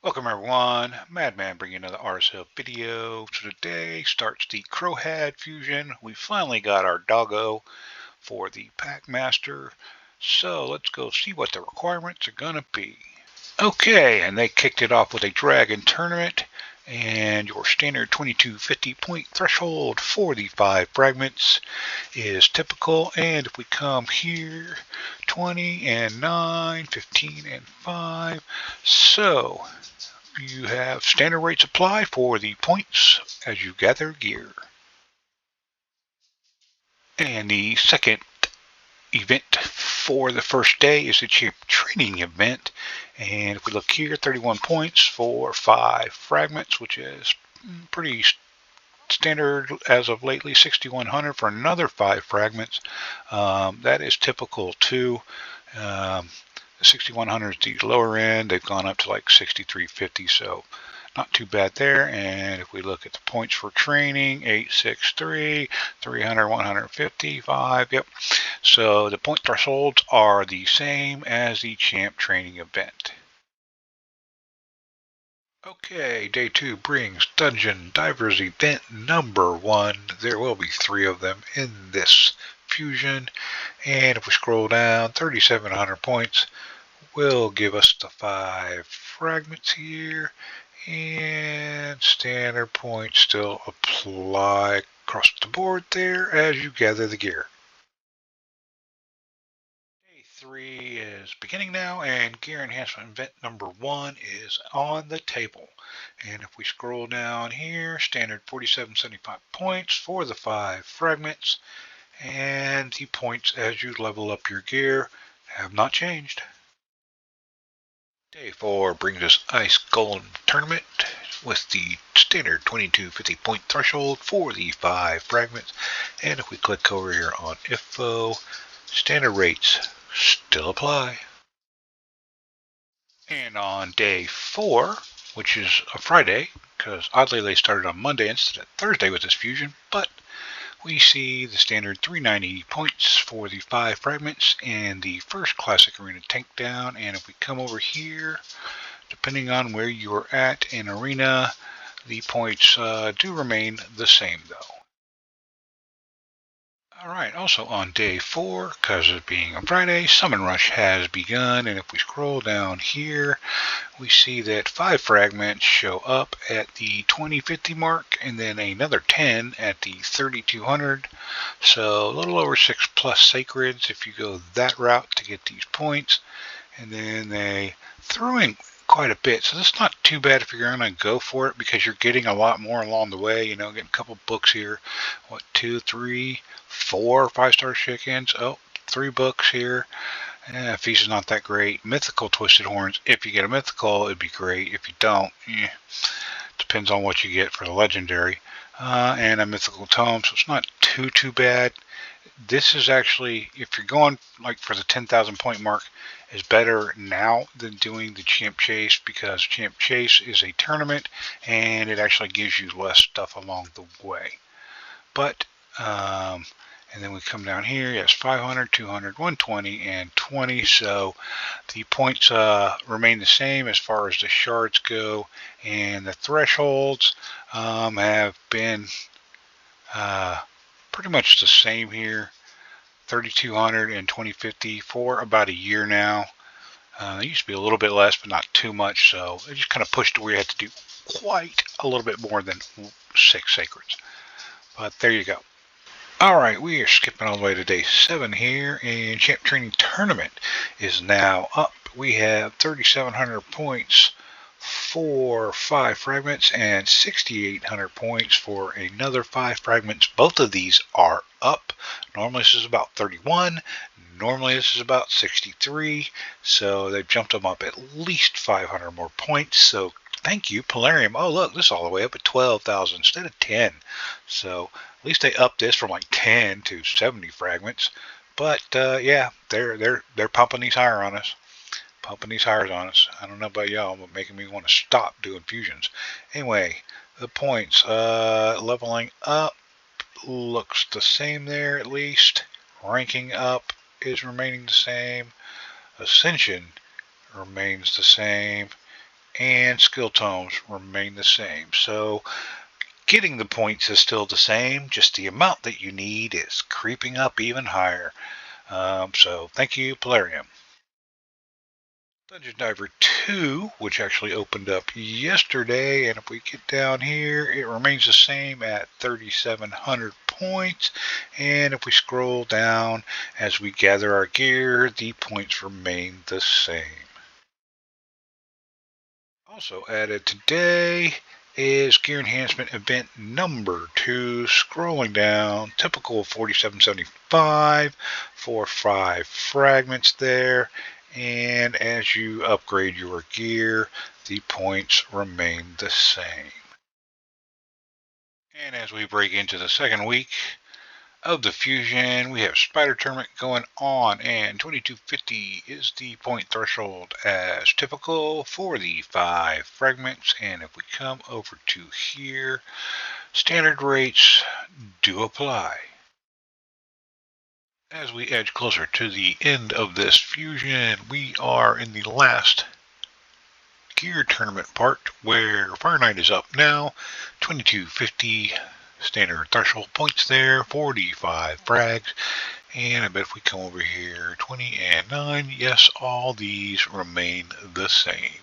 Welcome everyone, Madman bringing another RSL video. So today starts the Kro'khad fusion. We finally got our doggo for the Packmaster. So let's go see what the requirements are gonna be. Okay, and they kicked it off with a dragon tournament, and your standard 2250 point threshold for the 5 fragments is typical. And if we come here, 20 and 9, 15 and 5, so you have standard rates apply for the points as you gather gear. And the second event for the first day is the champ training event. And if we look here, 31 points for 5 fragments, which is pretty standard as of lately. 6,100 for another 5 fragments. That is typical too. The 6,100 is the lower end. They've gone up to like 6,350, so not too bad there. And if we look at the points for training, 863, 300, 155. Yep. So the point thresholds are the same as the champ training event. Okay, day 2 brings Dungeon Divers event number 1. There will be 3 of them in this fusion. And if we scroll down, 3,700 points will give us the 5 fragments here. And standard points still apply across the board there as you gather the gear. Day 3 is beginning now, and gear enhancement event number 1 is on the table. And if we scroll down here, standard 4775 points for the 5 fragments, and the points as you level up your gear have not changed. Day 4 brings us Ice Golem Tournament with the standard 2250 point threshold for the 5 fragments. And if we click over here on Info, standard rates still apply. And on day 4, which is a Friday, because oddly they started on Monday instead of Thursday with this fusion, but we see the standard 390 points for the 5 fragments and the first classic arena tank down. And if we come over here, depending on where you are at in arena, the points do remain the same though. Alright, also on day 4, because of being a Friday, Summon Rush has begun, and if we scroll down here, we see that 5 fragments show up at the 2050 mark, and then another 10 at the 3200, so a little over 6 plus sacreds if you go that route to get these points. And then they threw in quite a bit, so that's not too bad if you're going to go for it, because you're getting a lot more along the way. You know, getting a couple books here, what, 2, 3, 4 5-star chickens, 3 books here. Feast is not that great. Mythical Twisted Horns, if you get a mythical, it'd be great. If you don't, depends on what you get for the legendary. And a mythical tome, so it's not too bad. This is actually, if you're going like for the 10,000 point mark, is better now than doing the Champ Chase, because Champ Chase is a tournament and it actually gives you less stuff along the way. But and then we come down here, yes, 500, 200, 120, and 20. So the points remain the same as far as the shards go, and the thresholds have been pretty much the same here, 3,200 and 2050 for about a year now. It used to be a little bit less, but not too much, so it just kind of pushed where you had to do quite a little bit more than 6 sacreds. But there you go. Alright, we are skipping all the way to day 7 here, and Champ Training Tournament is now up. We have 3,700 points for 5 fragments and 6,800 points for another 5 fragments. Both of these are up. Normally this is about 31. Normally this is about 63. So they've jumped them up at least 500 more points. So thank you, Polarium. Oh, look, this is all the way up at 12,000 instead of 10. So at least they upped this from like 10 to 70 fragments. But yeah, they're pumping these higher on us. I don't know about y'all, but making me want to stop doing fusions. Anyway, the points leveling up looks the same there, at least. Ranking up is remaining the same. Ascension remains the same. and skill tones remain the same. So getting the points is still the same, just the amount that you need is creeping up even higher. So thank you, Polarium. Dungeon Diver 2, which actually opened up yesterday, and if we get down here, it remains the same at 3,700 points, and if we scroll down as we gather our gear, the points remain the same. Also added today is Gear Enhancement Event number 2, scrolling down, typical 4775 for 5 fragments there, and as you upgrade your gear, the points remain the same. And as we break into the second week of the fusion, we have Spider Tournament going on, and 2250 is the point threshold as typical for the 5 fragments. And if we come over to here, standard rates do apply. As we edge closer to the end of this fusion, we are in the last gear tournament part where Fire Knight is up now, 2250 standard threshold points there, 45 frags, and I bet if we come over here, 20 and 9, yes, all these remain the same.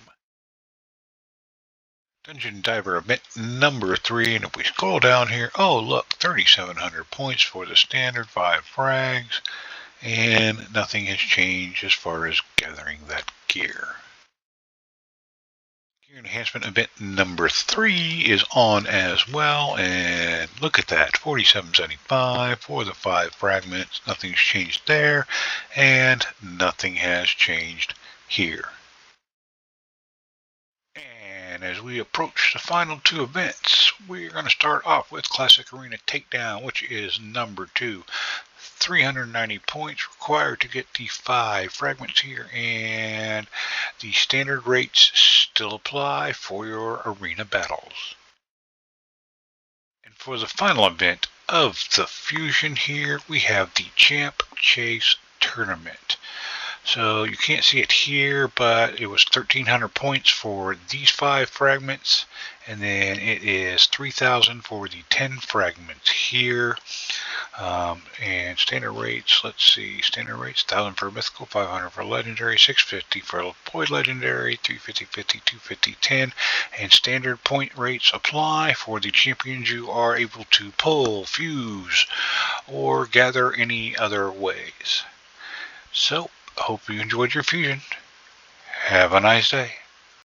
Dungeon Diver event number 3, and if we scroll down here, oh look, 3,700 points for the standard 5 frags, and nothing has changed as far as gathering that gear. Gear Enhancement event number 3 is on as well, and look at that, 4775 for the 5 fragments. Nothing's changed there, and nothing has changed here. And as we approach the final 2 events, we're going to start off with Classic Arena Takedown, which is number 2. 390 points required to get the 5 fragments here, and the standard rates still apply for your arena battles. And for the final event of the fusion here, we have the Champ Chase Tournament. So you can't see it here, but it was 1,300 points for these 5 fragments, and then it is 3,000 for the 10 fragments here. And standard rates, let's see, standard rates, 1,000 for mythical, 500 for legendary, 650 for void legendary, 350, 50, 250, 10, and standard point rates apply for the champions you are able to pull, fuse, or gather any other ways. So, hope you enjoyed your fusion. Have a nice day.